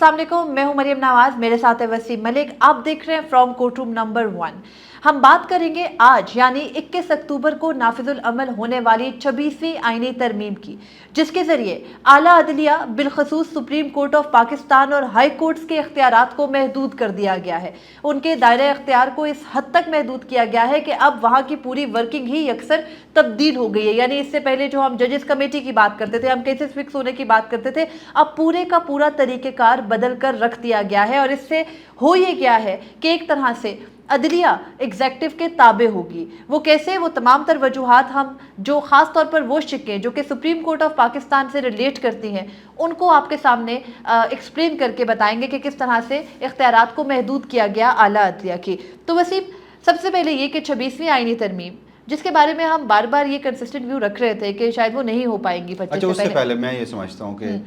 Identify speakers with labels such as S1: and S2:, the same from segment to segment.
S1: अस्सलाम वालेकुम, मैं हूं मरियम नवाज, मेरे साथ है वसीम मलिक। आप देख रहे हैं फ्रॉम कोर्ट रूम नंबर 1। हम बात करेंगे आज यानी 21 अक्टूबर को नाफिजुल अमल होने वाली 26वीं आईनी तरमीम की, जिसके जरिए आला अदलिया बिलखसूस सुप्रीम कोर्ट ऑफ पाकिस्तान और हाई कोर्ट्स के इख्तियारात को महदूद कर दिया गया है। उनके दायरे इख्तियार को इस हद तक महदूद किया गया है कि अब वहाँ की पूरी वर्किंग ही अक्सर तब्दील हो गई है। यानी इससे पहले जो हम जजेस कमेटी की बात करते थे, हम केसेस फिक्स होने की बात करते थे, अब पूरे का पूरा तरीक़ेकार बदल कर रख दिया गया है। और इससे हो ये गया है कि एक तरह से अदलिया एग्जेक्टिव के ताबे होगी। वो कैसे, वो तमाम तर वजूहात हम जो ख़ास तौर पर वो शिकें जो कि सुप्रीम कोर्ट ऑफ पाकिस्तान से रिलेट करती हैं, उनको आपके सामने एक्सप्लेन करके बताएंगे कि किस तरह से इख्तियारात को महदूद किया गया आला अदलिया की। तो वसीम, सबसे पहले ये कि 26वीं आईनी तरमीम, जिसके बारे में हम बार बार ये कंसिस्टेंट व्यू रख रहे थे कि शायद वो नहीं हो पाएंगी 25
S2: अच्छा, उससे पहले मैं ये समझता हूँ कि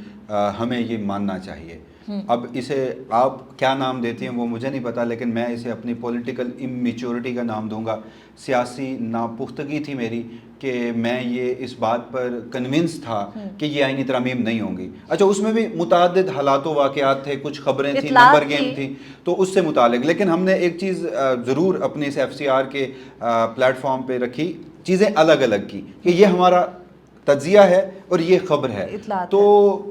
S2: हमें ये मानना चाहिए। अब इसे आप क्या नाम देती हैं वो मुझे नहीं पता, लेकिन मैं इसे अपनी पॉलिटिकल इमेच्योरिटी का नाम दूंगा। सियासी नापुख्तगी थी मेरी कि मैं ये इस बात पर कन्विंस था कि ये आईनी तरमीम नहीं होंगी। अच्छा, उसमें भी मुताद्दिद हालात व वाक़यात थे, कुछ खबरें थी, नंबर गेम थी, तो उससे मुतालिक। लेकिन हमने एक चीज़ ज़रूर अपने इस FCR के प्लेटफॉर्म पे रखी, चीज़ें अलग अलग की कि ये हमारा तज्जिया है और ये खबर है। तो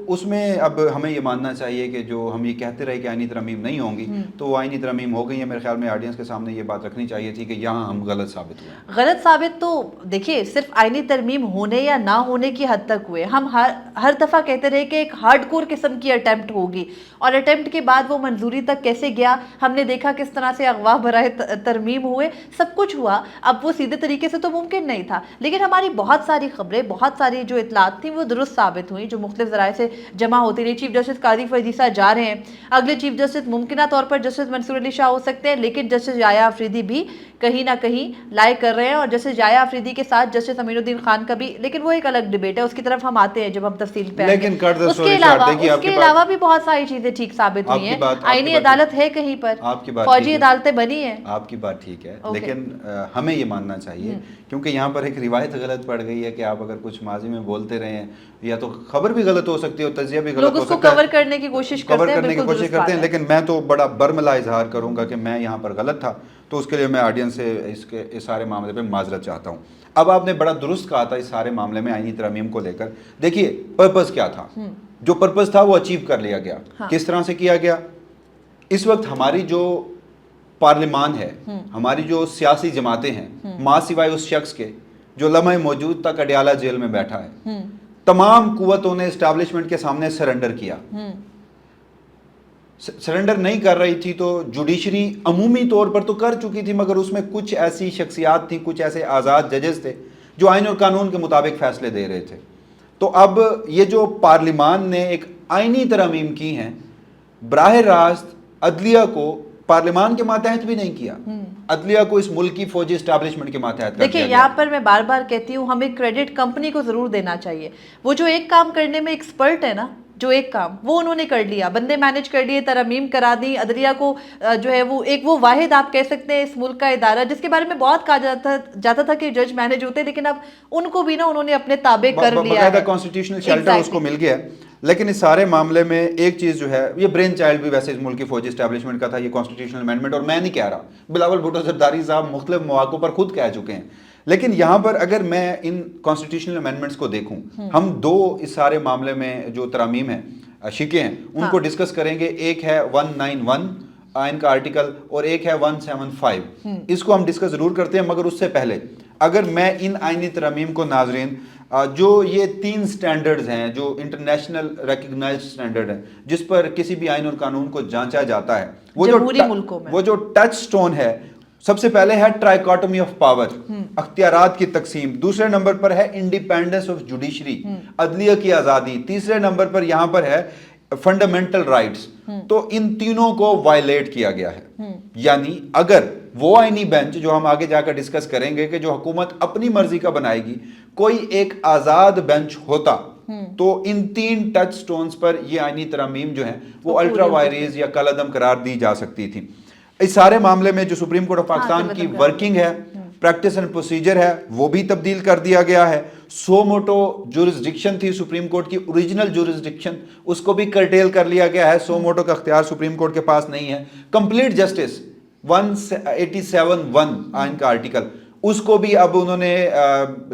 S2: उसमें अब हमें ये मानना चाहिए कि जो हम ये कहते रहे कि आईनी तरमीम नहीं होंगी, तो वो आईनी तरमीम हो गई है। मेरे ख्याल में ऑडियंस के सामने ये बात रखनी चाहिए थी कि यहाँ हम गलत साबित हुए।
S1: गलत साबित तो देखिए सिर्फ आईनी तरमीम होने या ना होने की हद तक हुए। हम हर दफ़ा कहते रहे कि एक हार्डकोर किस्म की अटैम्प्ट होगी, और अटैम्प्ट के बाद वो मंजूरी तक कैसे गया, हमने देखा किस तरह से अगवा भराए तरमीम हुए, सब कुछ हुआ। अब वो सीधे तरीके से तो मुमकिन नहीं था, लेकिन हमारी बहुत सारी खबरें, बहुत सारी जो इतलात थी वो दुरुस्त साबित हुई, जो मुख्तलिफ ज़राए से जमा होती रही। चीफ जस्टिस काजी फैज़ ईसा जा रहे हैं, अगले चीफ जस्टिस मुमकिन तौर पर जस्टिस मंसूर अली शाह हो सकते हैं, लेकिन जस्टिस याया अफरीदी भी कहीं ना कहीं लाए कर रहे हैं। और जस्टिस याया अफरीदी के साथ जस्टिस अमीनुद्दीन खान का भी, लेकिन वो एक अलग डिबेट है, उसकी तरफ हम आते हैं जब हम तफसील पे आएंगे। उसके अलावा भी बहुत सारी चीजें ठीक साबित हुई हैं। आईनी अदालत है कहीं पर, फौजी अदालतें बनी है।
S2: आपकी बात ठीक है, लेकिन हमें ये मानना चाहिए क्योंकि यहाँ पर एक रिवायत गलत पड़ गई है कि आप अगर कुछ माजी में बोलते रहे हैं, या तो खबर भी गलत हो सकती है और तजिया भी गलत हो सकता है,
S1: कवर करने की कोशिश करते हैं।
S2: लेकिन मैं तो बड़ा बर्मला इजहार करूंगा कि मैं यहाँ पर गलत था, तो उसके लिए मैं ऑडियंस से इस सारे मामले पे माजरत चाहता हूँ। अब आपने बड़ा दुरुस्त कहा था इस सारे मामले में आईनी तरमीम को लेकर। देखिए पर्पस क्या था, जो पर्पस था वो अचीव कर लिया गया।
S1: हाँ।
S2: किस तरह से किया गया? इस वक्त हमारी जो पार्लिमान है, हमारी जो सियासी जमातें हैं, मां सिवाय उस शख्स के जो लम्हे मौजूद तक अडयाला जेल में बैठा है, तमाम कुव्वतों ने एस्टैब्लिशमेंट के सामने सरेंडर किया। सरेंडर नहीं कर रही थी तो जुडिशरी अमूमी तौर पर तो कर चुकी थी, मगर उसमें कुछ ऐसी शख्सियात थी, कुछ ऐसे आज़ाद जजेस थे जो आईन और कानून के मुताबिक फैसले दे रहे थे। तो अब ये जो पार्लिमान ने एक आईनी तरमीम की हैं, बराह रास्त अदलिया को पार्लिमान के मातहत भी नहीं किया, अदलिया को इस मुल्क की फौजी एस्टैब्लिशमेंट के मातहत।
S1: देखिए यहाँ पर मैं बार बार कहती हूँ, हमें क्रेडिट कंपनी को जरूर देना चाहिए। वो जो एक काम करने में एक्सपर्ट है ना, जो एक काम वो उन्होंने कर लिया, बंदे मैनेज कर लिए, तरमीम करा दी। अदलिया को जो है वो वाहिद आप कह सकते हैं इस मुल्क का इदारा जिसके बारे में बहुत कहा जाता था कि जज मैनेज होते, लेकिन अब उनको भी ना उन्होंने अपने ताबे कर लिया है।
S2: कॉन्स्टिट्यूशनल शेल्टर उसको मिल गया है। लेकिन इस सारे मामले में एक चीज़ जो है, ये ब्रेन चाइल्ड भी वैसे इस मुल्क की फौजी एस्टैब्लिशमेंट का था, ये कॉन्स्टिट्यूशनल अमेंडमेंट। और मैं नहीं कह रहा, बिलावल भुट्टो जरदारी साहब मुख्तलिफ मौक़ों पर खुद कह चुके हैं। लेकिन यहाँ पर अगर मैं इन कॉन्स्टिट्यूशनल अमेंडमेंट्स को देखूँ, हम दो इस सारे मामले में जो तरामीम है, शिके हैं, उनको डिस्कस करेंगे। एक है 191 आइन का आर्टिकल और एक है 175। इसको हम डिस्कस जरूर करते हैं, मगर उससे पहले अगर मैं इन आइनी तरमीम को नाजरीन, जो ये 3 स्टैंडर्ड्स हैं जो इंटरनेशनल रिकग्नाइज्ड स्टैंडर्ड हैं जिस पर किसी भी आइन और कानून को जांचा जाता है, वो जो टच स्टोन है, सबसे पहले है ट्राइकोटमी ऑफ पावर, अख्तियारात की तकसीम। दूसरे नंबर पर है इंडिपेंडेंस ऑफ जुडिशरी, अदलिया की आज़ादी। तीसरे नंबर पर यहाँ पर है फंडामेंटल राइट्स। तो इन तीनों को वायलेट किया गया है। यानी अगर वो आईनी बेंच जो हम आगे जाकर डिस्कस करेंगे कि जो हुकूमत अपनी मर्जी का बनाएगी, कोई एक आजाद बेंच होता, तो इन 3 टच स्टोन्स पर ये आईनी तरमीम जो है वो अल्ट्रा वायरेज या कलअदम करार दी जा सकती थी। इस सारे मामले में जो सुप्रीम कोर्ट ऑफ पाकिस्तान की वर्किंग है, प्रैक्टिस एंड प्रोसीजर है, वो भी तब्दील कर दिया गया है। सो मोटो जुरिस्डिक्शन थी सुप्रीम कोर्ट की, ओरिजिनल जुरिस्डिक्शन, उसको भी कर्टेल कर लिया गया है। सो मोटो का अख्तियार सुप्रीम कोर्ट के पास नहीं है। कंप्लीट जस्टिस 187(1) आइन का आर्टिकल, उसको भी अब उन्होंने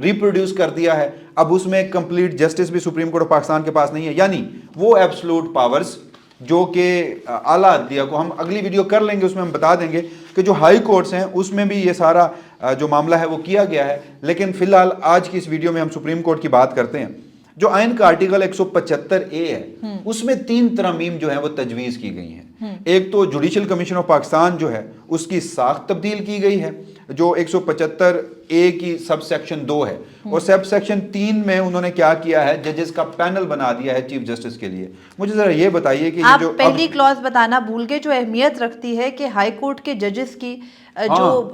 S2: रिप्रोड्यूस कर दिया है। अब उसमें कंप्लीट जस्टिस भी सुप्रीम कोर्ट ऑफ पाकिस्तान के पास नहीं है, यानी वो एब्सोल्यूट पावर्स जो कि आला अदलिया को, हम अगली वीडियो कर लेंगे, उसमें हम बता देंगे कि जो हाई कोर्ट्स हैं उसमें भी ये सारा जो मामला है वो किया गया है। लेकिन फिलहाल आज की इस वीडियो में हम सुप्रीम कोर्ट की बात करते हैं। जो आइन का आर्टिकल 175A है उसमें 3 तरमीम जो है वो तजवीज़ की गई हैं। एक तो जुडिशल कमीशन ऑफ पाकिस्तान जो है उसकी साख्त तब्दील की गई है, जो 175A की सब सेक्शन 2 है, और सब सेक्शन 3 में उन्होंने क्या किया है, जजेस का पैनल बना दिया है चीफ जस्टिस के लिए। मुझे जरा ये बताइए कि
S1: आप
S2: ये जो
S1: पहली क्लॉज बताना भूल गए, जो अहमियत रखती है कि हाई कोर्ट के जजेस की जो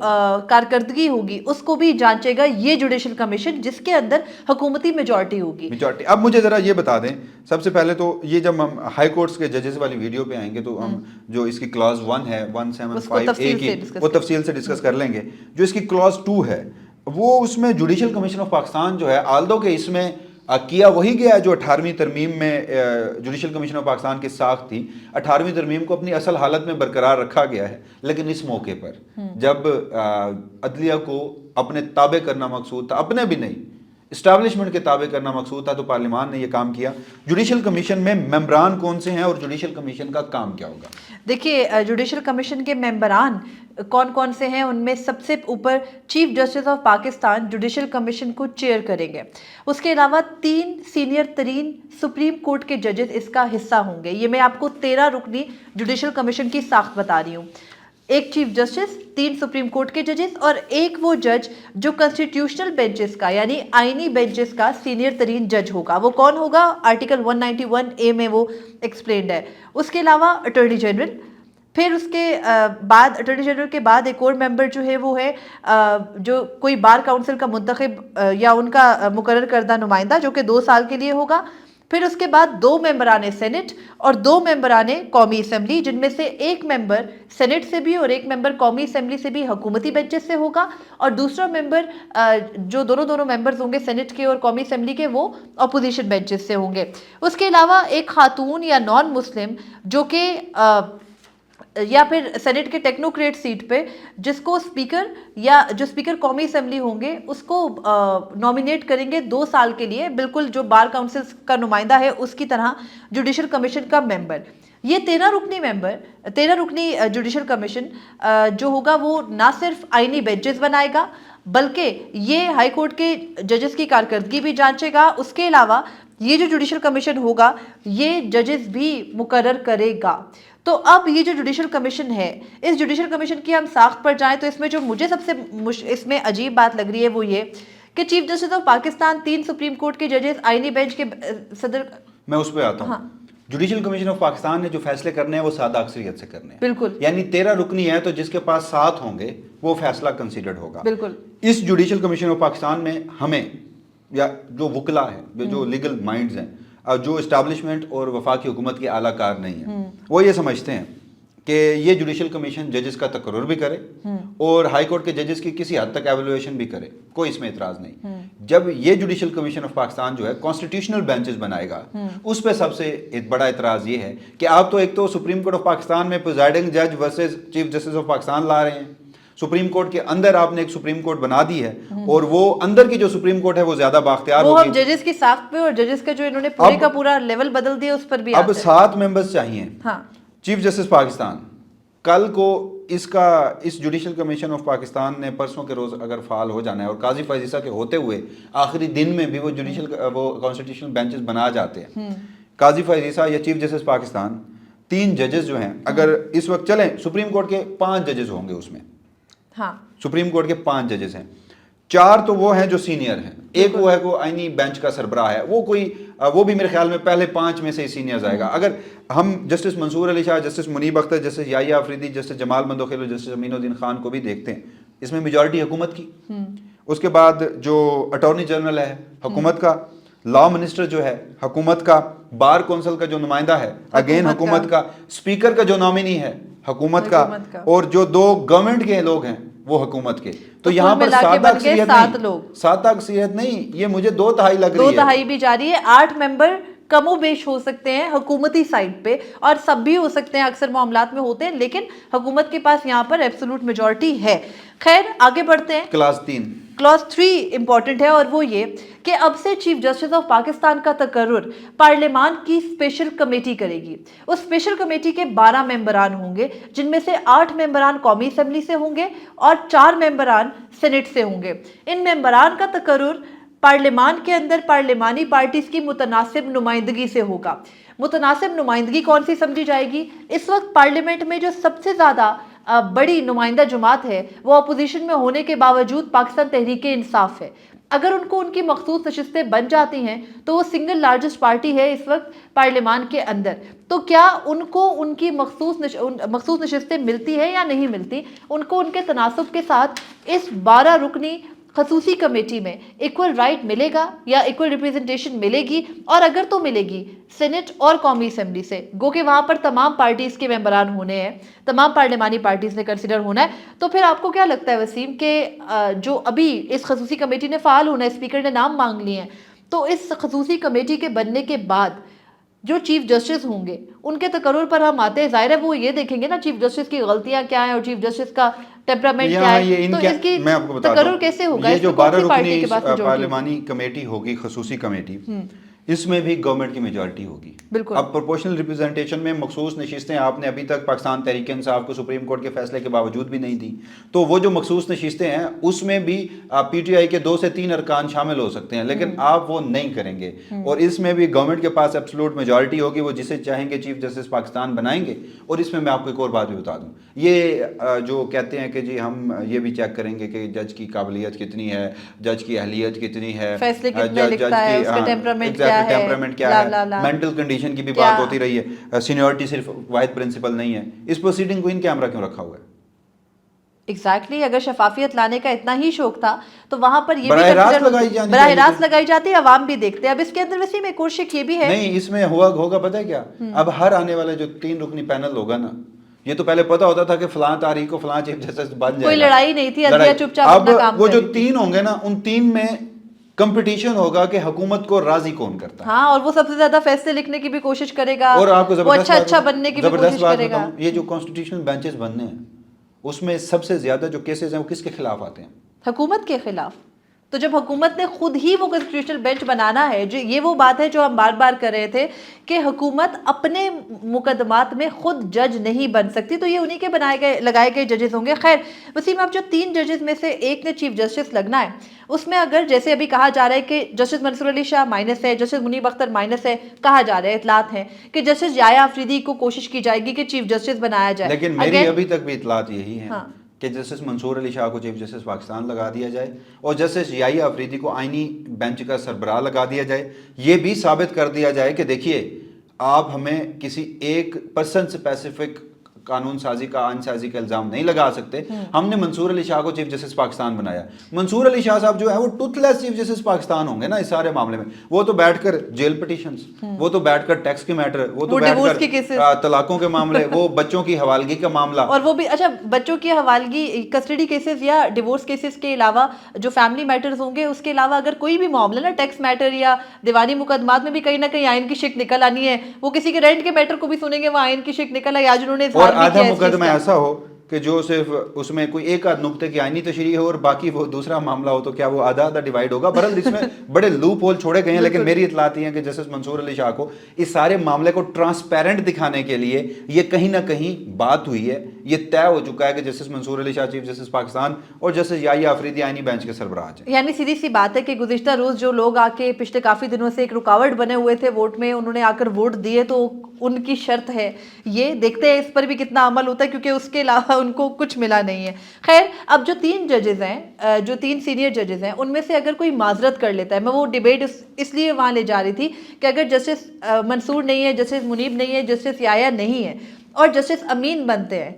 S1: कारकर्दगी होगी उसको भी जांचेगा ये जुडिशल कमीशन, जिसके अंदर हुकूमती मेजॉरिटी होगी।
S2: मेजॉरिटी। अब मुझे जरा ये बता दें, सबसे पहले तो ये जब हम हाई कोर्ट्स के जजेस वाली वीडियो पे आएंगे तो हम जो इसकी क्लॉज 1 है 175A की वो तफसील से डिस्कस कर लेंगे। जो इसकी क्लॉज 2 है वो उसमें जुडिशल कमीशन ऑफ पाकिस्तान जो है, आल्दो के इसमें किया वही गया जो 18वीं तरमीम में जुडिशल कमीशन ऑफ पाकिस्तान की साख थी। 18वीं तरमीम को अपनी असल हालत में बरकरार रखा गया है, लेकिन इस मौके पर जब अदलिया को अपने ताबे करना मकसूद था, अपने भी नहीं इस्टेब्लिशमेंट के ताबे करना मकसूद था, तो पार्लियामान ने यह काम किया। जुडिशल कमीशन में मेंबरान कौन से हैं और जुडिशल कमीशन का काम क्या होगा?
S1: देखिए, जुडिशल कमीशन के मेंबरान कौन कौन से हैं, उनमें सबसे ऊपर chief justice of Pakistan judicial commission को चेयर करेंगे। उसके अलावा 3 सीनियर तरीन सुप्रीम कोर्ट के जजेस इसका हिस्सा होंगे। ये मैं आपको 13 रुकनी जुडिशल कमीशन की साख्त बता रही हूँ। एक चीफ जस्टिस, 3 सुप्रीम कोर्ट के जजेस और एक वो जज जो कॉन्स्टिट्यूशनल बेंचेस का यानी आईनी बेंचेस का सीनियर तरीन जज होगा। वो कौन होगा? आर्टिकल 191A में वो एक्सप्लेन्ड है। उसके अलावा अटॉर्नी जनरल, फिर उसके बाद अटॉर्नी जनरल के बाद एक और मेंबर जो है वो है जो कोई बार काउंसिल का मुंतखब या उनका मुकर्रर करदा नुमाइंदा, जो कि 2 साल के लिए होगा। फिर उसके बाद 2 मेंबराने सेनेट और 2 मेंबराने कौमी असम्बली, जिनमें से एक मेंबर सेनेट से भी और एक मेंबर कौमी असम्बली से भी हुकूमती बेंचेस से होगा, और दूसरा मेंबर जो दोनों मेंबर्स होंगे सेनेट के और कौमी असम्बली के, वो अपोजिशन बेंचेस से होंगे। उसके अलावा एक खातून या नॉन मुस्लिम जो कि या फिर सेनेट के टेक्नोक्रेट सीट पे, जिसको स्पीकर या जो स्पीकर कौमी असेंबली होंगे उसको नॉमिनेट करेंगे 2 साल के लिए, बिल्कुल जो बार काउंसिल का नुमाइंदा है उसकी तरह जुडिशल कमीशन का मेंबर। ये 13 रुकनी जुडिशल कमीशन जो होगा वो ना सिर्फ आईनी बेंचेस बनाएगा, बल्कि ये हाई कोर्ट के जजेस की कारकर्दगी भी जांचेगा। उसके अलावा ये जो जुडिशल कमीशन होगा ये जजेस भी मुकर्रर करेगा। तो अब ये जो जुडिशल कमीशन है, इस जुडिशल कमीशन की हम साख्त पर जाएं तो इसमें जो मुझे सबसे इसमें अजीब बात लग रही है वो ये कि chief justice of Pakistan, 3 supreme court के जजेस, आईनी बेंच के सदर।
S2: मैं उस पर आता हूँ। हाँ। जुडिशल कमीशन ऑफ पाकिस्तान ने जो फैसले करने हैं वो सादा अक्सरियत से करने हैं।
S1: बिल्कुल।
S2: यानी 13 रुकनी है तो जिसके पास 7 होंगे वो फैसला कंसीडर्ड होगा।
S1: बिल्कुल।
S2: इस जुडिशल कमीशन ऑफ पाकिस्तान में हमें या जो वकला है, जो लीगल माइंड्स हैं, जो इस्टेब्लिशमेंट और वफाकी हुकूमत के आलाकार नहीं है, वो ये समझते हैं कि ये जुडिशल कमीशन जजेस का तकर्रुर भी करे और हाई कोर्ट के जजेस की किसी हद तक एवेल्युएशन भी करे, कोई इसमें इतराज नहीं। जब ये जुडिशल कमीशन ऑफ पाकिस्तान जो है कॉन्स्टिट्यूशनल बेंचेस बनाएगा, उस पर सबसे एक बड़ा इतराज ये है कि आप तो एक तो सुप्रीम कोर्ट ऑफ पाकिस्तान में प्रिजाइडिंग जज versus chief justice of Pakistan ला रहे हैं। सुप्रीम कोर्ट के अंदर आपने एक सुप्रीम कोर्ट बना दी है और वो अंदर की जो सुप्रीम कोर्ट है वो ज्यादा बाख्तियार होगी।
S1: अब जजेस की साख्त पे और जजेस का जो इन्होंने पूरे का पूरा लेवल बदल दिया उस पर भी
S2: अब 7 मेंबर्स चाहिए। हाँ। चीफ जस्टिस पाकिस्तान कल को इस जुडिशल कमीशन ऑफ पाकिस्तान ने परसों के रोज अगर फाल हो जाना है और काजी फैज़ ईसा के होते हुए आखिरी दिन में भी वो कॉन्स्टिट्यूशनल बेंचेस बना जाते हैं, काजी फैज़ ईसा या चीफ जस्टिस पाकिस्तान, 3 जजेस जो हैं अगर इस वक्त चलें, सुप्रीम कोर्ट के 5 जजेस होंगे उसमें। हाँ। सुप्रीम कोर्ट के 5 जजेस हैं, 4 तो वो हैं जो सीनियर हैं, एक वो है को आईनी बेंच का सरबराह है, वो भी मेरे ख्याल में पहले 5 में से ही सीनियर आएगा। अगर हम justice Mansoor Ali Shah, justice Munib Akhtar, justice Yahya Afridi, justice Jamal Mandokhel, justice Aminuddin Khan को भी देखते हैं, इसमें मेजॉरिटी हुकूमत की। उसके बाद जो अटॉर्नी जनरल है हुकूमत का, लॉ मिनिस्टर जो है हुकूमत का, बार कौंसिल का जो नुमाइंदा है अगेन हुकूमत का, स्पीकर का जो नॉमिनी है हुकूमत का, और जो 2 गवर्नमेंट के लोग हैं وہ حکومت کے. تو
S1: کل
S2: یہاں پر
S1: ملا کے
S2: سادہ
S1: بن گئے
S2: اکثریت
S1: 7
S2: نہیں,
S1: لوگ.
S2: سادہ اکثریت نہیں, یہ مجھے 2/3 لگ رہی ہے.
S1: 2/3 بھی جا رہی ہے. 8 ممبر کم و بیش ہو سکتے ہیں حکومتی سائٹ پہ, اور سب بھی ہو سکتے ہیں, اکثر معاملات میں ہوتے ہیں, لیکن حکومت کے پاس یہاں پر ایبسولوٹ میجورٹی ہے. خیر آگے بڑھتے ہیں. کلاس 3 امپورٹنٹ ہے, اور وہ یہ کہ اب سے چیف جسٹس آف پاکستان کا تقرر پارلیمان کی اسپیشل کمیٹی کرے گی. اس اسپیشل کمیٹی کے 12 ممبران ہوں گے, جن میں سے 8 ممبران قومی اسمبلی سے ہوں گے اور 4 ممبران سینٹ سے ہوں گے. ان ممبران کا تقرر پارلیمان کے اندر پارلیمانی پارٹیز کی متناسب نمائندگی سے ہوگا. متناسب نمائندگی کون سی سمجھی جائے گی؟ اس وقت پارلیمنٹ میں جو سب سے زیادہ بڑی نمائندہ جماعت ہے وہ اپوزیشن میں ہونے کے باوجود پاکستان تحریک انصاف ہے. اگر ان کو ان کی مخصوص نشستیں بن جاتی ہیں تو وہ سنگل لارجسٹ پارٹی ہے اس وقت پارلیمان کے اندر. تو کیا ان کو ان کی مخصوص نشستیں ملتی ہے یا نہیں ملتی؟ ان کو ان کے تناسب کے ساتھ اس 12 رکنی خصوصی کمیٹی میں ایکول رائٹ ملے گا یا ایکول ریپریزنٹیشن ملے گی؟ اور اگر تو ملے گی سینٹ اور قومی اسمبلی سے, گو کہ وہاں پر تمام پارٹیز کے ممبران ہونے ہیں, تمام پارلیمانی پارٹیز نے کنسیڈر ہونا ہے. تو پھر آپ کو کیا لگتا ہے وسیم کہ جو ابھی اس خصوصی کمیٹی نے فعال ہونا ہے, اسپیکر نے نام مانگ لیے ہیں, تو اس خصوصی کمیٹی کے بننے کے بعد جو چیف جسٹس ہوں گے ان کے تقرر پر ہم آتے ہیں, ظاہر ہے وہ یہ دیکھیں گے نا چیف جسٹس کی غلطیاں کیا ہیں اور چیف جسٹس کا ٹیمپرامنٹ کیا ہے, تو اس کی تقرر کیسے ہوگا؟
S2: یہ جو 12 رکنی پارلیمانی کمیٹی ہوگی, خصوصی کمیٹی, اس میں بھی گورنمنٹ کی میجورٹی ہوگی.
S1: بالکل.
S2: اب پروپورشنل ریپرزنٹیشن میں مخصوص نشستیں آپ نے ابھی تک پاکستان تحریک انصاف کو سپریم کورٹ کے فیصلے کے باوجود بھی نہیں دی, تو وہ جو مخصوص نشستیں ہیں اس میں بھی پی ٹی آئی کے 2 سے 3 ارکان شامل ہو سکتے ہیں, لیکن آپ وہ نہیں کریں گے. اور اس میں بھی گورنمنٹ کے پاس ایبسولوٹ میجورٹی ہوگی, وہ جسے چاہیں گے چیف جسٹس پاکستان بنائیں گے. اور اس میں آپ کو ایک اور بات بھی بتا دوں, یہ جو کہتے ہیں کہ جی ہم یہ بھی چیک کریں گے کہ جج کی قابلیت کتنی ہے, جج کی اہلیت کتنی ہے,
S1: فیصلے کتنے لکھتا ہے, اس کا ٹیمپرامنٹ کیا ہے,
S2: مینٹل کنڈیشن کی بھی بات ہوتی رہی ہے. سینیورٹی صرف واحد پرنسپل نہیں ہے. اس پروسیڈنگ کو ان کیمرہ کیوں رکھا ہوا ہے؟
S1: ایگزیکٹلی, اگر شفافیت لانے کا اتنا ہی شوق تھا تو وہاں پر یہ
S2: براہ راست
S1: لگائی جاتی ہے, عوام بھی دیکھتے ہیں. اب اس کے اندر ویسے میں ایک اور شک یہ بھی ہے,
S2: نہیں اس میں ہوگا پتہ ہے کیا, اب ہر آنے والا جو 3 رکنی پینل ہوگا نا, یہ تو پہلے پتا ہوتا تھا کہ فلاں تاریخ کو فلاں چیف جسٹس بن جائے گا,
S1: کوئی لڑائی نہیں تھی, عدلیہ چپ چاپ اپنا کام
S2: اب وہ جو 3 ہوں گے نا, ان 3 میں کمپٹیشن ہوگا کہ حکومت کو راضی کون کرتا ہے.
S1: ہاں, اور وہ سب سے زیادہ فیصلے لکھنے کی بھی کوشش کرے گا,
S2: اور آپ کو
S1: وہ اچھا بننے کی بھی کوشش کرے گا.
S2: یہ جو کانسٹیٹیوشنل بینچز بننے ہیں اس میں سب سے زیادہ جو کیسز ہیں وہ کس کے خلاف آتے ہیں؟
S1: حکومت کے خلاف. تو جب حکومت نے خود ہی وہ کنسٹیٹیوشنل بینچ بنانا ہے, جو یہ وہ بات ہے جو ہم بار بار کر رہے تھے کہ حکومت اپنے مقدمات میں خود جج نہیں بن سکتی, تو یہ انہی کے لگائے گئے ججز ہوں گے. خیر وسیم, اب جو 3 ججز میں سے ایک نے چیف جسٹس لگنا ہے, اس میں اگر جیسے ابھی کہا جا رہا ہے کہ جسٹس منصور علی شاہ مائنس ہے, جسٹس منیب اختر مائنس ہے, کہا جا رہا ہے, اطلاعات ہیں کہ جسٹس یحییٰ آفریدی کو کوشش کی جائے گی کہ چیف جسٹس بنایا جائے.
S2: لیکن میری ابھی تک بھی اطلاعات یہی ہیں کہ جسٹس منصور علی شاہ کو چیف جسٹس پاکستان لگا دیا جائے اور جسٹس یحییٰ آفریدی کو آئینی بینچ کا سربراہ لگا دیا جائے. یہ بھی ثابت کر دیا جائے کہ دیکھیے آپ ہمیں کسی ایک پرسن اسپیسیفک قانون سازی کا آئین سازی کا الزام نہیں لگا سکتے. ہم نے منصور علی شاہ کو چیف جسٹس پاکستان بنایا. منصور علی شاہ صاحب جو ہے وہ ٹوتھ لیس چیف جسٹس پاکستان ہوں گے نا اس سارے معاملے میں. وہ تو بیٹھ کر جیل پٹیشنز, وہ تو بیٹھ کر ٹیکس کے میٹر, وہ تو بیٹھ کر طلاقوں کے معاملے, وہ بچوں کی حوالگی کا معاملہ,
S1: اور وہ بھی اچھا بچوں کی حوالگی کسٹڈی کیسز یا ڈیورس کیسز کے علاوہ جو فیملی میٹرز ہوں گے, اس کے علاوہ اگر کوئی بھی معاملہ نا ٹیکس میٹر یا دیوانی مقدمات میں بھی کہیں نہ کہیں آئین کی شک نکل آنی ہے. وہ کسی کے رینٹ کے میٹر کو بھی سنیں گے, وہ آئین کی شک نکل آئی, آج انہوں نے
S2: آدھا مقدمہ ایسا ہو کہ جو صرف اس میں کوئی ایک آدھ نقطے کی آئینی تشریح ہو اور باقی وہ دوسرا معاملہ ہو, تو کیا وہ آدھا ڈیوائیڈ ہوگا؟ بہرحال اس میں بڑے لوپ ہول چھوڑے گئے ہیں. لیکن میری اطلاعات یہ ہیں کہ جسٹس منصور علی شاہ کو اس سارے معاملے کو ٹرانسپیرنٹ دکھانے کے لیے یہ کہیں نہ کہیں بات ہوئی ہے, یہ طے ہو چکا ہے کہ جسٹس منصور علی شاہ چیف جسٹس پاکستان اور جسٹس یحییٰ آفریدی آئینی بینچ کے سربراہ ہیں.
S1: یعنی سیدھی سی بات ہے کہ گزشتہ روز جو لوگ آ کے پچھلے کافی دنوں سے ایک رکاوٹ بنے ہوئے تھے ووٹ میں, انہوں نے آ کر ووٹ دیے, تو ان کی شرط ہے یہ دیکھتے ہیں اس پر بھی کتنا عمل ہوتا ہے, کیونکہ اس کے علاوہ ان کو کچھ ملا نہیں ہے. خیر اب جو 3 ججز ہیں, جو 3 سینئر ججز ہیں, ان میں سے اگر کوئی معذرت کر لیتا ہے, میں وہ ڈیبیٹ اس لیے وہاں لے جا رہی تھی کہ اگر جسٹس منصور نہیں ہے, جسٹس منیب نہیں ہے, جسٹس یحییٰ نہیں ہے اور جسٹس امین بنتے ہیں,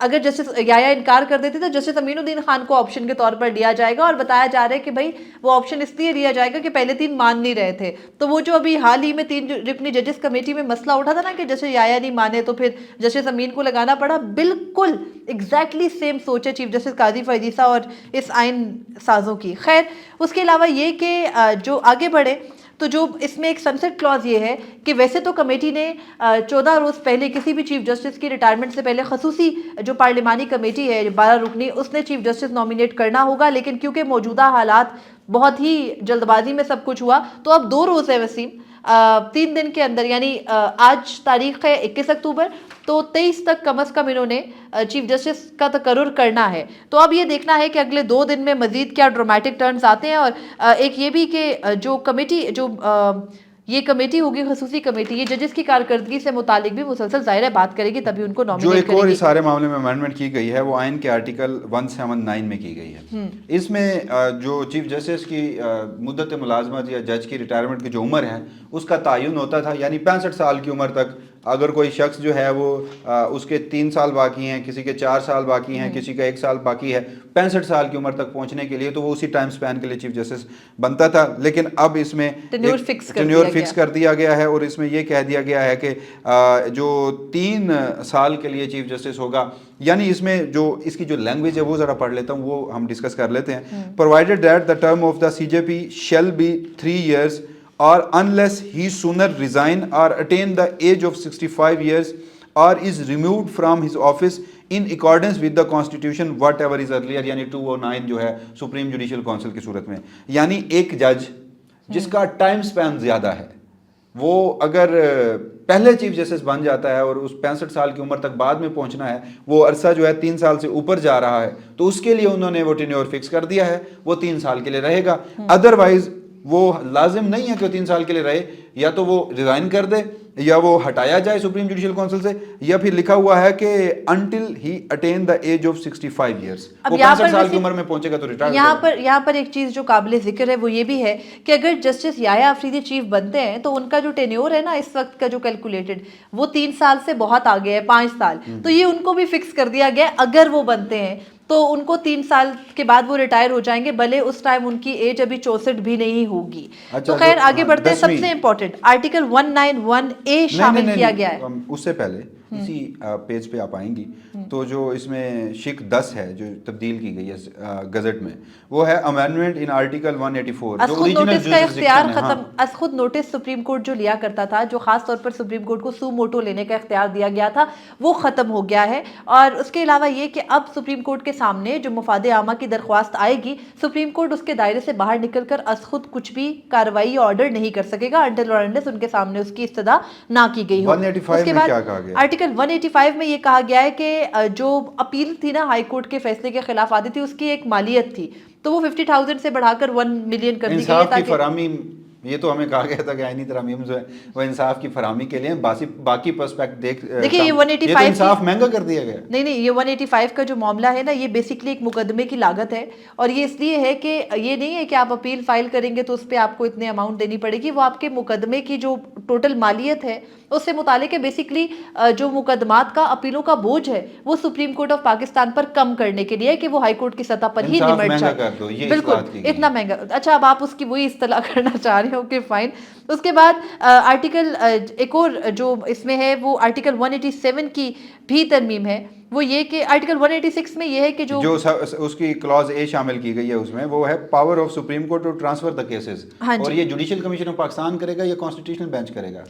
S1: اگر جسٹس یحییٰ انکار کر دیتے تو جسٹس امین الدین خان کو آپشن کے طور پر لیا جائے گا، اور بتایا جا رہا ہے کہ بھائی وہ آپشن اس لیے لیا جائے گا کہ پہلے 3 مان نہیں رہے تھے. تو وہ جو ابھی حال ہی میں 3 رکنی ججز کمیٹی میں مسئلہ اٹھا تھا نا کہ جسٹس یحییٰ نہیں مانے تو پھر جسٹس امین کو لگانا پڑا، بالکل ایگزیکٹلی سیم سوچ ہے چیف جسٹس قاضی فائز عیسیٰ اور اس آئین سازوں کی. خیر اس کے علاوہ یہ کہ جو آگے بڑھے تو جو اس میں ایک سنسیٹ کلاز یہ ہے کہ ویسے تو کمیٹی نے 14 روز پہلے کسی بھی چیف جسٹس کی ریٹائرمنٹ سے پہلے خصوصی جو پارلیمانی کمیٹی ہے 12 رکنی، اس نے چیف جسٹس نومینیٹ کرنا ہوگا، لیکن کیونکہ موجودہ حالات بہت ہی جلد بازی میں سب کچھ ہوا تو اب 2 روز ہے وسیم، 3 دن کے اندر، یعنی آج تاریخ ہے 21 اکتوبر، تو 23 تک کم از کم انہوں نے چیف جسٹس کا تقرر کرنا ہے. تو اب یہ دیکھنا ہے کہ اگلے 2 دن میں مزید کیا ڈرامیٹک ٹرنز آتے ہیں. اور ایک یہ بھی کہ جو کمیٹی یہ کمیٹی ہوگی خصوصی کمیٹی، یہ ججز کی کارکردگی سے متعلق بھی مسلسل ظاہر ہے بات کرے گی، تبھی ان کو نامینیٹ کرے گی.
S2: جو ایک اور اس سارے معاملے میں امینڈمنٹ کی گئی ہے وہ آئین کے آرٹیکل 179 میں کی گئی ہے. اس میں جو چیف جسٹس کی مدت ملازمت یا جج کی ریٹائرمنٹ کی جو عمر ہے اس کا تعین ہوتا تھا، یعنی 65 سال کی عمر تک اگر کوئی شخص جو ہے وہ اس کے 3 سال باقی ہیں، کسی کے 4 سال باقی ہیں، کسی کا 1 سال باقی ہے 65 سال کی عمر تک پہنچنے کے لیے، تو وہ اسی ٹائم سپین کے لیے چیف جسٹس بنتا تھا. لیکن اب اس میں ٹینیور فکس کر دیا گیا ہے، اور اس میں یہ کہہ دیا گیا ہے کہ جو 3 سال کے لیے چیف جسٹس ہوگا، یعنی اس میں جو اس کی جو لینگویج ہے وہ ذرا پڑھ لیتا ہوں، وہ ہم ڈسکس کر لیتے ہیں. Provided that the term of the C J P shall be 3 years or unless he sooner resign or attain the age of 65 years or is removed from his office in accordance with the constitution whatever is earlier، یعنی 209 جو ہے supreme judicial council کی صورت میں. یعنی ایک جج جس کا ٹائم سپین زیادہ ہے وہ اگر پہلے چیف جسٹس بن جاتا ہے اور اس 65 سال کی عمر تک بعد میں پہنچنا ہے، وہ عرصہ جو ہے 3 سال سے اوپر جا رہا ہے، تو اس کے لیے انہوں نے وہ ٹینیور فکس کر دیا ہے، وہ 3 سال کے لیے رہے گا. ادروائز وہ لازم نہیں ہے کہ وہ 3 سال کے لیے رہے، یا تو وہ ریزائن کر دے یا وہ ہٹایا جائے سپریم جوڈیشل کونسل سے، یا پھر لکھا ہوا ہے کہ until he attain the age of 65 years, وہ 65 سال کی عمر میں پہنچے گا تو ریٹائر.
S1: یہاں پر ایک چیز جو قابل ذکر ہے وہ یہ بھی ہے کہ اگر جسٹس یحییٰ آفریدی چیف بنتے ہیں تو ان کا جو ٹینیور ہے نا اس وقت کا جو کیلکولیٹڈ وہ 3 سال سے بہت آگے ہے، 5 سال. تو یہ ان کو بھی فکس کر دیا گیا اگر وہ بنتے ہیں تو ان کو 3 سال کے بعد وہ ریٹائر ہو جائیں گے، بھلے اس ٹائم ان کی ایج ابھی 64 بھی نہیں ہوگی. تو خیر آگے بڑھتے ہیں. سب سے امپورٹنٹ آرٹیکل 191A شامل کیا گیا ہے.
S2: اس سے پہلے اسی پیج پہ آپ آئیں گی تو جو اس میں شک 10 ہے جو تبدیل کی گئی ہے گزٹ میں، وہ ہے امینڈمنٹ ان آرٹیکل 184.
S1: از خود نوٹس کا اختیار ختم، از خود نوٹس سپریم کورٹ جو لیا کرتا تھا، جو خاص طور پر سپریم کورٹ کو سو موٹو لینے کا اختیار دیا گیا تھا، وہ ختم ہو گیا ہے. اور اس کے علاوہ یہ کہ اب سپریم کورٹ کے سامنے جو مفاد عامہ کی درخواست آئے گی، سپریم کورٹ اس کے دائرے سے باہر نکل کر از خود کچھ بھی کارروائی یا آرڈر نہیں کر سکے گا انٹل اور انلیس ان کے سامنے اس کی استدعا نہ کی گئی ہو.
S2: 185 میں کیا کہا گیا؟
S1: آرٹیکل 185 میں یہ کہا گیا ہے کہ جو اپیل تھی نا ہائی کورٹ کے فیصلے کے خلاف آتی تھی، اس کی ایک مالیت تھی، تو وہ 50,000 سے بڑھا کر 1 ملین کر دی گئی.
S2: انصاف کی فراہمی، یہ تو ہمیں کہا گیا تھا کہ آئینی ترامیم جو ہے وہ انصاف کی فراہمی کے لیے باقی پرسپیکٹ دیکھیے یہ 185 یہ انصاف مہنگا کر دیا گیا.
S1: نہیں یہ 185 کا جو معاملہ ہے نا، یہ بیسکلی ایک مقدمے کی لاگت ہے، اور یہ اس لیے ہے کہ یہ نہیں ہے کہ آپ اپیل فائل کریں گے تو اس پہ آپ کو اتنے اماؤنٹ دینی پڑے گی. وہ آپ کے مقدمے کی جو ٹوٹل مالیت ہے اس سے متعلق ہے. بیسکلی جو مقدمات کا اپیلوں کا بوجھ ہے وہ سپریم کورٹ آف پاکستان پر کم کرنے کے لیے کہ وہ ہائی کورٹ کی سطح پر ہی نمٹ جائے. بالکل اتنا مہنگا. اچھا اب آپ اس کی وہی اصطلاح کرنا چاہ رہے ہو کہ فائن. اس کے بعد آرٹیکل ایک اور جو اس میں ہے وہ آرٹیکل 187 کی بھی ترمیم ہے. وہ یہ کہ آرٹیکل 186 میں یہ ہے کہ جو
S2: اس کی کلاز اے شامل کی گئی ہے اس میں، وہ ہے power of supreme court to transfer the cases. اور یہ جوڈیشل کمیشن آف پاکستان کرے گا یا کانسٹیٹیوشنل بینچ کرے گا؟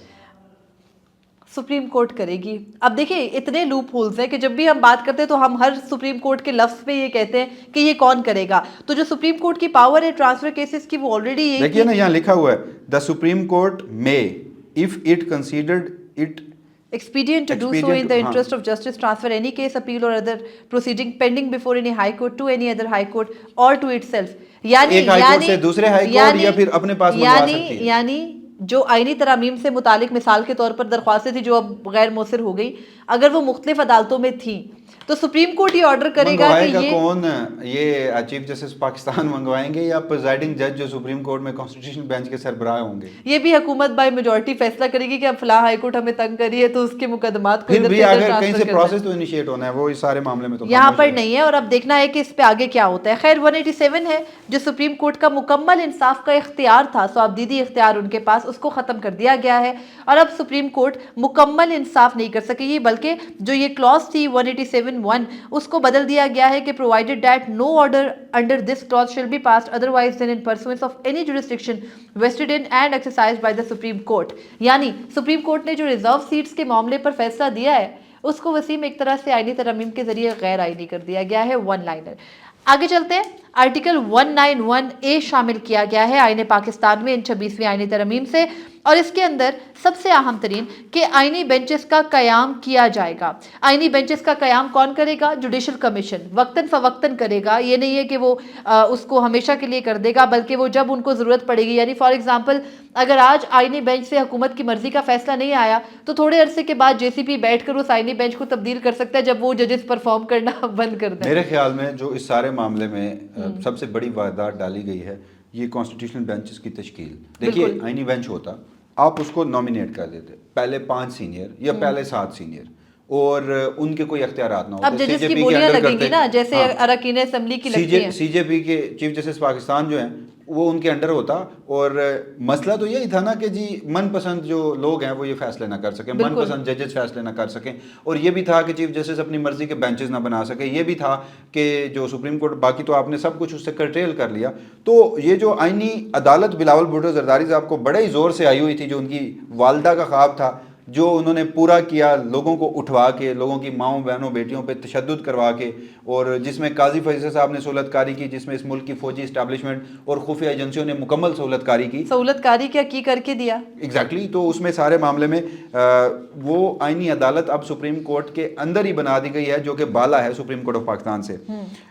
S1: سپریم کورٹ کرے گی. اب دیکھیں اتنے لوپ ہولز ہیں کہ جب بھی ہم بات کرتے ہیں تو ہم ہر سپریم کورٹ کے لفظ پہ یہ کہتے ہیں کہ یہ کون کرے گا. تو جو سپریم کورٹ کی پاور ہے ٹرانسفر کیسز کی، وہ آلریڈی یہ
S2: دیکھیے نا یہاں لکھا ہوا ہے دا سپریم کورٹ میں if it considered it
S1: expedient to do so in the interest of justice transfer any case, appeal or other proceeding pending before any high court to any other high court or to itself.
S2: ایک high court سے دوسرے high court یا پھر اپنے پاس منگوا سکتی ہے.
S1: یعنی جو آئینی ترامیم سے متعلق مثال کے طور پر درخواستیں تھی جو اب غیر مؤثر ہو گئی، اگر وہ مختلف عدالتوں میں تھیں تو سپریم کورٹ یہ آرڈر کرے گا کہ یہ
S2: کون یہ چیف جسٹس پاکستان منگوائیں گے یا پریزائڈنگ جج جو سپریم کورٹ میں کانسٹیٹیوشن بینچ کے سربراہ ہوں گے؟
S1: یہ بھی حکومت بائی میجورٹی فیصلہ کرے گی کہ اب فلاں ہائی کورٹ ہمیں تنگ کری ہے تو اس کے مقدمات کو
S2: پھر بھی اگر کہیں سے پروسیس تو انیشیٹ ہونا ہے، وہ اس سارے معاملے میں تو
S1: یہاں پر نہیں ہے، اور اب دیکھنا ہے کہ اس پہ آگے کیا ہوتا ہے۔ خیر 187 ہے جو سپریم کورٹ کا مکمل انصاف کا اختیار تھا، سو ابدیدی اختیار ان کے پاس، اس کو ختم کر دیا گیا ہے، اور اب سپریم کورٹ مکمل انصاف نہیں کر سکے گی، بلکہ جو یہ کلاس تھی 187(1) اس کو بدل دیا گیا ہے کہ provided that no order under this clause shall be passed otherwise than in pursuance of any jurisdiction vested in and exercised by the Supreme Court۔ یعنی سپریم کورٹ نے جو ریزرو سیٹس کے معاملے پر فیصلہ دیا ہے اس کو وسیم ایک طرح سے آئینی ترمیم کے ذریعے غیر آئینی کر دیا گیا ہے۔ ون لائنر آگے چلتے ہیں، آرٹیکل 191A شامل کیا گیا ہے آئین پاکستان میں ان 26ویں آئینی ترمیم سے، اور اس کے اندر سب سے اہم ترین کہ آئینی بینچز کا قیام کیا جائے گا۔ آئینی بینچز کا قیام کون کرے گا؟ جوڈیشل کمیشن وقتاً فوقتاً کرے گا۔ یہ نہیں ہے کہ وہ اس کو ہمیشہ کے لیے کر دے گا، بلکہ وہ جب ان کو ضرورت پڑے گی، یعنی فار ایگزامپل اگر آج آئینی بینچ سے حکومت کی مرضی کا فیصلہ نہیں آیا تو تھوڑے عرصے کے بعد جے سی پی بیٹھ کر اس آئینی بینچ کو تبدیل کر سکتا ہے جب وہ ججز پرفارم کرنا بند کر دیں۔
S2: میرے خیال میں جو اس سارے معاملے میں سب سے بڑی واردات ڈالی گئی ہے یہ کانسٹیٹیوشنل بینچز کی تشکیل۔ دیکھیے آئینی بینچ ہوتا، آپ اس کو نامینیٹ کر دیتے، پہلے 5 سینئر یا پہلے 7 سینئر، اور ان کے کوئی اختیارات نہ ہوتے۔
S1: اب ججز کی بولیاں لگیں گی نا، جیسے اراکین اسمبلی کی لگتی ہیں۔
S2: سی جے پی کے چیف جسٹس پاکستان جو ہیں وہ ان کے انڈر ہوتا، اور مسئلہ تو یہی تھا نا کہ جی من پسند جو لوگ ہیں وہ یہ فیصلے نہ کر سکیں، من پسند ججز فیصلے نہ کر سکیں، اور یہ بھی تھا کہ چیف جسٹس اپنی مرضی کے بینچز نہ بنا سکے، یہ بھی تھا کہ جو سپریم کورٹ، باقی تو آپ نے سب کچھ اس سے کرٹیل کر لیا۔ تو یہ جو آئینی عدالت بلاول بھٹو زرداری صاحب کو بڑے ہی زور سے آئی ہوئی تھی، جو ان کی والدہ کا خواب تھا، جو انہوں نے پورا کیا، لوگوں کو اٹھوا کے، لوگوں کی ماؤں بہنوں بیٹیوں پہ تشدد کروا کے، اور جس میں قاضی فیصل صاحب نے سہولت کاری کی، جس میں اس ملک کی فوجی اسٹیبلشمنٹ اور خفیہ ایجنسیوں نے مکمل سہولت کاری کی۔
S1: سہولت کاری کیا کی کر کے دیا
S2: ایگزیکٹلی۔ تو اس میں سارے معاملے میں وہ آئینی عدالت اب سپریم کورٹ کے اندر ہی بنا دی گئی ہے، جو کہ بالا ہے سپریم کورٹ آف پاکستان سے۔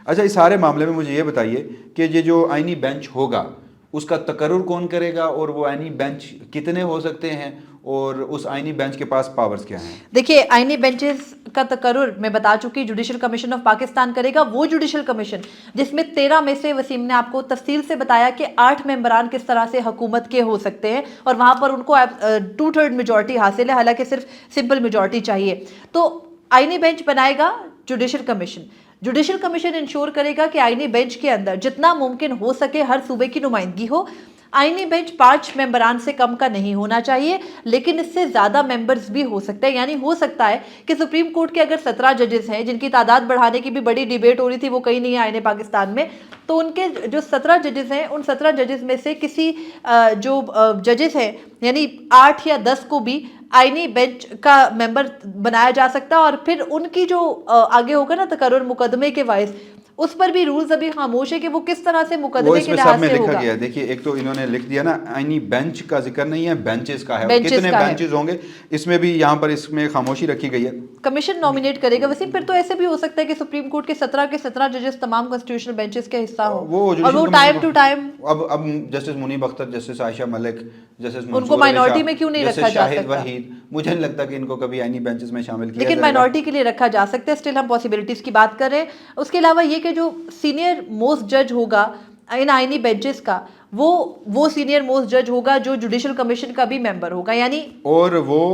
S2: اچھا، اس سارے معاملے میں مجھے یہ بتائیے کہ یہ جو آئینی بینچ ہوگا اس کا تقرر کون کرے گا، اور وہ آئینی بینچ کتنے ہو سکتے ہیں، اور اس آئینی بینچ کے پاس پاورز کیا ہیں؟
S1: دیکھیے آئینی بینچز کا تقرر میں بتا چکی، جوڈیشل کمیشن آف پاکستان کرے گا، وہ جوڈیشل کمیشن جس میں 13 میں سے وسیم نے آپ کو تفصیل سے بتایا کہ 8 ممبران کس طرح سے حکومت کے ہو سکتے ہیں، اور وہاں پر ان کو 2/3 میجورٹی حاصل ہے، حالانکہ صرف سمپل میجورٹی چاہیے۔ تو آئینی بینچ بنائے گا judicial commission. Judicial commission ensure کرے گا کہ آئینی بینچ کے اندر جتنا ممکن ہو سکے ہر صوبے کی نمائندگی ہو۔ آئینی بینچ 5 ممبران سے کم کا نہیں ہونا چاہیے، لیکن اس سے زیادہ ممبرز بھی ہو سکتے ہیں، یعنی ہو سکتا ہے کہ سپریم کورٹ کے اگر 17 ججز ہیں، جن کی تعداد بڑھانے کی بھی بڑی ڈیبیٹ ہو رہی تھی، وہ کہیں نہیں ہے آئین پاکستان میں، تو ان کے جو 17 ججز ہیں، ان 17 ججز میں سے کسی جو ججز ہیں یعنی 8 یا 10 کو بھی آئینی بینچ کا ممبر بنایا جا سکتا ہے، اور پھر ان کی جو آگے ہوگا نا تقرر مقدمے کے باعث، اس پر بھی رولز ابھی خاموش ہے کہ وہ کس طرح سے مقدمے کے لحاظ سے ہوگا۔
S2: دیکھیے ایک تو انہوں نے لکھ دیا نا آئینی بینچ کا ذکر نہیں ہے، بینچز کا ہے، کتنے بینچز ہوں گے اس میں بھی یہاں پر اس میں خاموشی رکھی گئی ہے۔
S1: کمیشن نومینیٹ کرے گا وسیم۔ پھر تو ایسے بھی ہو سکتا ہے کہ سپریم کورٹ کے 17 ججز تمام کانسٹیٹیوشنل بینچز کے حصہ ہوں، اور وہ ٹائم ٹو ٹائم
S2: اب justice Munib Akhtar, justice Ayesha Malik, justice
S1: ان کو مائنورٹی میں کیوں نہیں رکھا جا سکتا؟
S2: وحید، مجھے نہیں لگتا کہ ان کو کبھی آئینی بینچز میں شامل کیا جائے گا،
S1: لیکن مائنورٹی کے لیے رکھا جا سکتا ہے۔ اسٹل ہم پاسبلٹیز کی بات کر رہے ہیں۔ اس کے علاوہ یہ کہ جو سینئر موسٹ جج ہوگا ان آئینی بینچز کا، وہ سینئر موسٹ جج ہوگا جو جوڈیشل کمیشن کا بھی ممبر ہوگا، یعنی
S2: اور وہ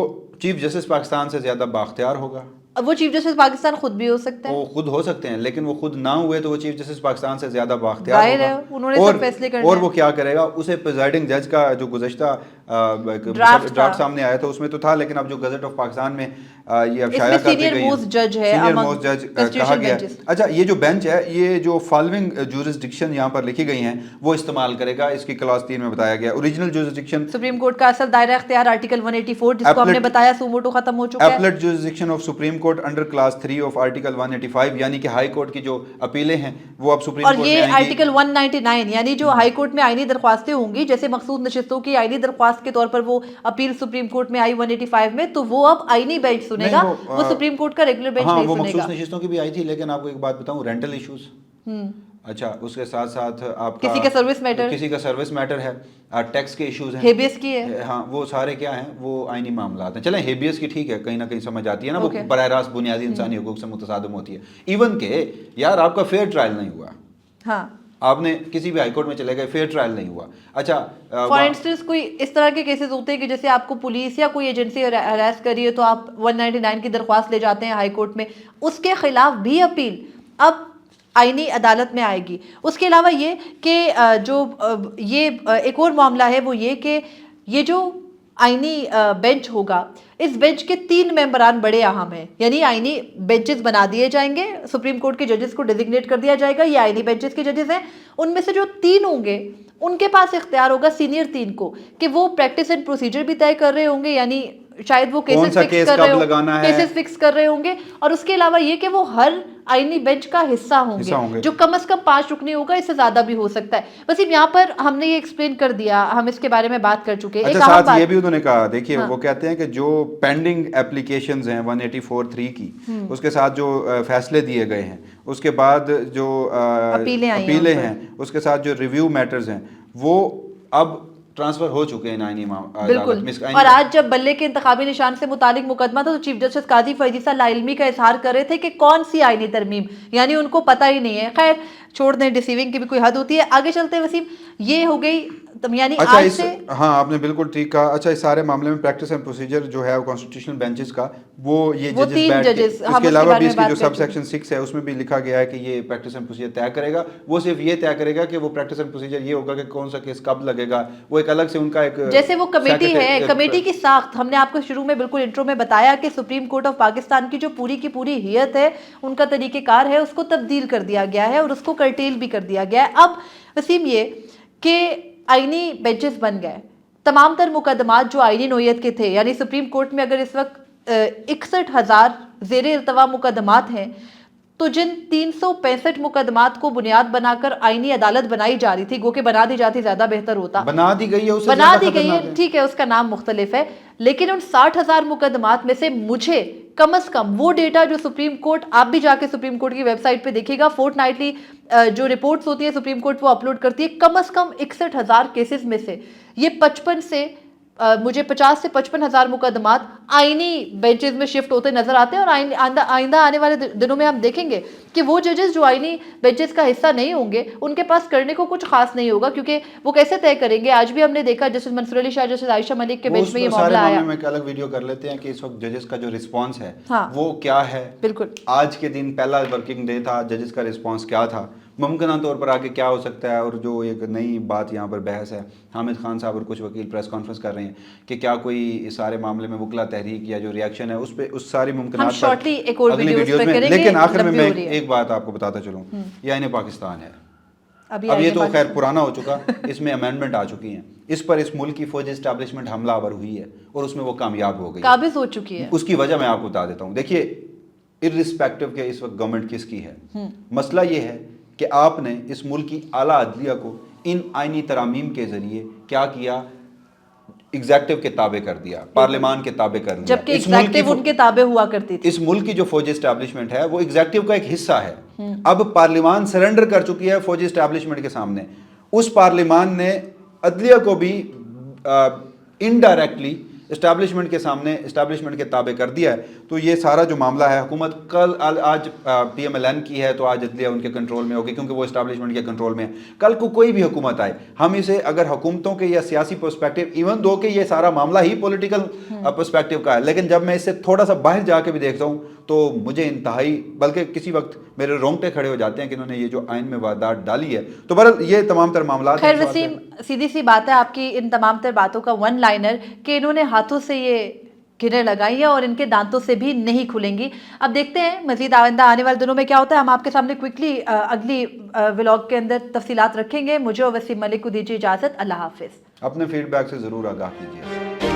S2: چیف جسٹس پاکستان سے زیادہ بااختیار ہوگا۔
S1: وہ چیف جسٹس پاکستان خود بھی ہو سکتے ہیں،
S2: وہ خود ہو سکتے ہیں، لیکن وہ خود نہ ہوئے تو وہ چیف جسٹس پاکستان سے زیادہ بااختیار ہوگا،
S1: انہوں نے سب فیصلے کرنے۔
S2: اور وہ کیا کرے گا، اسے پریزائڈنگ جج کا جو گزشتہ ڈرافٹ سامنے آیا تھا اس میں تو تھا، لیکن اب جو گزٹ آف پاکستان میں یہ اب شائع کر دی گئی ہے،
S1: سینئر موسٹ جج ہے،
S2: سینئر موسٹ جج کہا گیا ہے۔ اچھا، یہ جو بینچ ہے، یہ جو فالوئنگ جورسڈکشن یہاں پر لکھی گئی ہیں وہ استعمال کرے گا، اس کی کلاس 3 میں بتایا گیا۔ اوریجنل جورسڈکشن
S1: سپریم کورٹ کا اصل دائرہ اختیار آرٹیکل 184 جس کو ہم نے بتایا سوموٹو ختم ہو چکا ہے۔
S2: Applet jurisdiction of supreme court under class 3 of article 185، یعنی کہ ہائی کورٹ کی جو اپیلیں ہیں وہ اب سپریم کورٹ میں آئیں گی۔
S1: اور یہ آرٹیکل 199 یعنی جو ہائی کورٹ میں آئینی درخواستیں ہوں گی، جیسے مخصوص نشستوں کی آئینی درخواست کے طور پر وہ اپیل سپریم کورٹ میں آئی 185 میں، تو وہ اب آئینی بینچ سنے گا، وہ سپریم کورٹ کا ریگولر بینچ نہیں سنے گا۔
S2: وہ مخصوص نشستوں کی بھی آئی تھی، لیکن آپ کو ایک بات بتاؤں، رینٹل ایشوز अच्छा, उसके साथ साथ आपका
S1: किसी का सर्विस मैटर,
S2: किसी का सर्विस मैटर है, टैक्स के इश्यूज हैं,
S1: हेबियस की है,
S2: हाँ, वो सारे क्या हैं, वो आईनी मामला हैं। चलें, हेबियस की ठीक है, कहीं ना कहीं समझ आती है ना, वो बरह रास्त बुनियादी इंसानी हुकूक से मुतसादम होती है। इवन के यार आपका फेयर ट्रायल नहीं हुआ,
S1: हाँ,
S2: आपने किसी भी हाईकोर्ट में चले गए, फेयर ट्रायल नहीं हुआ। अच्छा,
S1: फॉर इंस्टेंस कोई इस तरह के केसेस होते हैं कि जैसे आपको पुलिस या कोई एजेंसी अरेस्ट करी है तो आप 199 की दरख्वास्त ले जाते हैं हाई कोर्ट में, उसके खिलाफ भी अपील अब आईनी अदालत में आएगी। उसके अलावा ये कि ये एक और मामला है, वो ये कि ये जो आईनी बेंच होगा, इस बेंच के 3 मेंबरान बड़े अहम हैं, यानी आईनी बेंचेस बना दिए जाएंगे, सुप्रीम कोर्ट के जजेस को डेजिग्नेट कर दिया जाएगा, ये आईनी बेंचेस के जजेस हैं। उनमें से जो 3 होंगे उनके पास इख्तियार होगा सीनियर 3 को कि वो प्रैक्टिस एंड प्रोसीजर भी तय कर रहे होंगे, यानी शायद वो केसेस फिक्स कर रहे होंगे, केसेस फिक्स कर रहे होंगे, और उसके अलावा ये कि वो हर आईनी बेंच का हिस्सा होंगे, जो कम से कम 5 रुकनी होगा, इससे ज्यादा भी हो सकता है। बस यहाँ पर हमने ये एक्सप्लेन कर दिया, हम इसके बारे में बात कर चुके हैं।
S2: अच्छा, साथ ये भी उन्होंने कहा, देखिए वो कहते हैं कि जो पेंडिंग एप्लीकेशंस हैं 184(3) की, उसके साथ जो फैसले दिए गए हैं, उसके बाद जो अपीलें हैं, उसके साथ जो रिव्यू मैटर्स हैं, वो अब ट्रांसफर हो चुके हैं आईनी
S1: बिल्कुल। और आज जब बल्ले के इंतखाबी निशान से मुतालिक मुकदमा था तो चीफ जस्टिस काजी फैजी सा लाइल्मी का इजहार कर रहे थे कि कौन सी आईनी तरमीम, यानी उनको पता ही नहीं है। खैर छोड़ दें, डिसीविंग की भी कोई हद होती है। आगे चलते हैं वसीम, ये हो गई यानी
S2: अच्छा,
S1: आज से,
S2: हाँ आपने बिल्कुल ठीक कहा। अच्छा, इस सारे मामले में प्रैक्टिस एंड प्रोसीजर जो है कॉन्स्टिट्यूशनल बेंचेस का, वो 3 जजेस, इसके अलावा भी इसकी जो सब सेक्शन 6 है उसमें भी लिखा गया है कि ये प्रैक्टिस एंड प्रोसीजर तय करेगा। वो सिर्फ ये तय करेगा कि वो प्रैक्टिस एंड प्रोसीजर ये होगा कि कौन सा केस कब लगेगा, वो एक अलग से उनका एक,
S1: जैसे वो कमेटी है, कमेटी की साख्त हमने आपको शुरू में बिल्कुल इंट्रो में बताया कि सुप्रीम कोर्ट ऑफ पाकिस्तान की जो पूरी की पूरी हियत है, उनका तरीक़ेकार है, उसको तब्दील कर दिया गया है और उसको कर्टेल भी कर दिया गया है। अब वसीम ये कि आईनी बेंचेस बन गए, तमाम तर मुकदमात जो आईनी नोयत के थे, यानी सुप्रीम कोर्ट में अगर इस वक्त 61,000 ज़ेर इल्तवा मुकदमात हैं, तो जिन 365 मुकदमात को बुनियाद बनाकर आईनी अदालत बनाई जा रही थी, गो के बना दी जाती ज़्यादा बेहतर होता,
S2: बना दी गई है,
S1: बना दी गई है, ठीक है, उसका नाम मुख्तलिफ है, लेकिन उन 60,000 मुकदमात में से मुझे कम से कम वो डेटा जो सुप्रीम कोर्ट, आप भी जाके सुप्रीम कोर्ट की वेबसाइट पे देखिएगा, फोर्टनाइटली जो रिपोर्ट्स होती है सुप्रीम कोर्ट वो अपलोड करती है, कम से कम 61,000 केसेस में से ये 55 से मुझे 50 से 55,000 मुकदमात आईनी बेंचेस में शिफ्ट होते नजर आते हैं। और आइंदा आने वाले दिनों में हम देखेंगे कि वो जजेस जो आईनी बेंचेस का हिस्सा नहीं होंगे, उनके पास करने को कुछ खास नहीं होगा, क्योंकि वो कैसे तय करेंगे। आज भी हमने देखा जस्टिस मंसूर अली शाह, जस्टिस आयशा मलिक के बेंच में ये मामला आया।
S2: में एक अलग वीडियो कर लेते हैं कि इस वक्त जजेस का जो रिस्पांस है,
S1: हाँ,
S2: वो क्या है।
S1: बिल्कुल,
S2: आज के दिन पहला वर्किंग डे था, जजेस का रिस्पांस क्या था, मुमकिन तौर पर आगे क्या हो सकता है। और जो एक नई बात यहाँ पर बहस है, हामिद खान साहब और कुछ वकील प्रेस कॉन्फ्रेंस कर रहे हैं कि क्या कोई इस सारे मामले में वकला तहरीक या जो रिएक्शन है उस पे, उस सारी मुमकिनात पर अगली वीडियोस में। लेकिन आखिर में मैं एक बात आपको बताता चलूँ, ये आईने पाकिस्तान है, अब ये तो खैर पुराना हो चुका, इसमें अमेंडमेंट आ चुकी हैं, इस पर इस मुल्क की फौजी एस्टैब्लिशमेंट हमलावर हुई है और उसमें वो कामयाब हो गई,
S1: काबिज हो चुकी है।
S2: उसकी वजह मैं आपको बता देता हूँ। देखिए, इर्रिस्पेक्टिव के इस वक्त गवर्नमेंट किसकी है, मसला ये है कि आपने इस मुल्क की आला अदलिया को इन आईनी तरामीम के जरिए क्या किया, एग्जेक्टिव के ताबे कर दिया, पार्लियामान के ताबे कर दिया,
S1: जबकि एग्जेक्टिव उनके ताबे हुआ करती थी।
S2: इस मुल्क की जो फौजी एस्टैब्लिशमेंट है वो एग्जेक्टिव का एक हिस्सा है। अब पार्लियामान सरेंडर कर चुकी है फौजी एस्टैब्लिशमेंट के सामने। उस पार्लियामान ने अदलिया को भी इनडायरेक्टली एस्टैब्लिशमेंट के सामने, एस्टैब्लिशमेंट के ताबे कर दिया है। तो ये सारा जो मामला है, हुकूमत कल आज PMLN की है तो आज अदलिया उनके कंट्रोल में होगी क्योंकि वो एस्टैब्लिशमेंट के कंट्रोल में है। कल को कोई भी हुकूमत आए, हम इसे अगर हुकूमतों के या सियासी पर्सपेक्टिव, इवन दो कि ये सारा मामला ही पॉलिटिकल पर्सपेक्टिव का है, लेकिन जब मैं इससे थोड़ा सा बाहर जाके भी देखता हूँ तो मुझे इंतहाई, बल्कि किसी वक्त मेरे रोंगटे खड़े हो जाते हैं कि इन्होंने ये जो आइन में वारदात डाली है। तो बहरहाल ये तमाम तर मामला।
S1: खैर वसीम, सीधी सी बात है आपकी इन तमाम तर बातों का वन लाइनर कि इन्होंने हाथों से ये गिरें लगाई है और इनके दांतों से भी नहीं खुलेंगी। अब देखते हैं मजीद आइंदा आने वाले दिनों में क्या होता है। हम आपके सामने क्विकली अगली व्लॉग के अंदर तफसीलात रखेंगे। मुझे और वसीम मलिक को दीजिए इजाज़त। अल्लाह हाफिज़।
S2: अपने फीडबैक से ज़रूर आगाह कीजिए।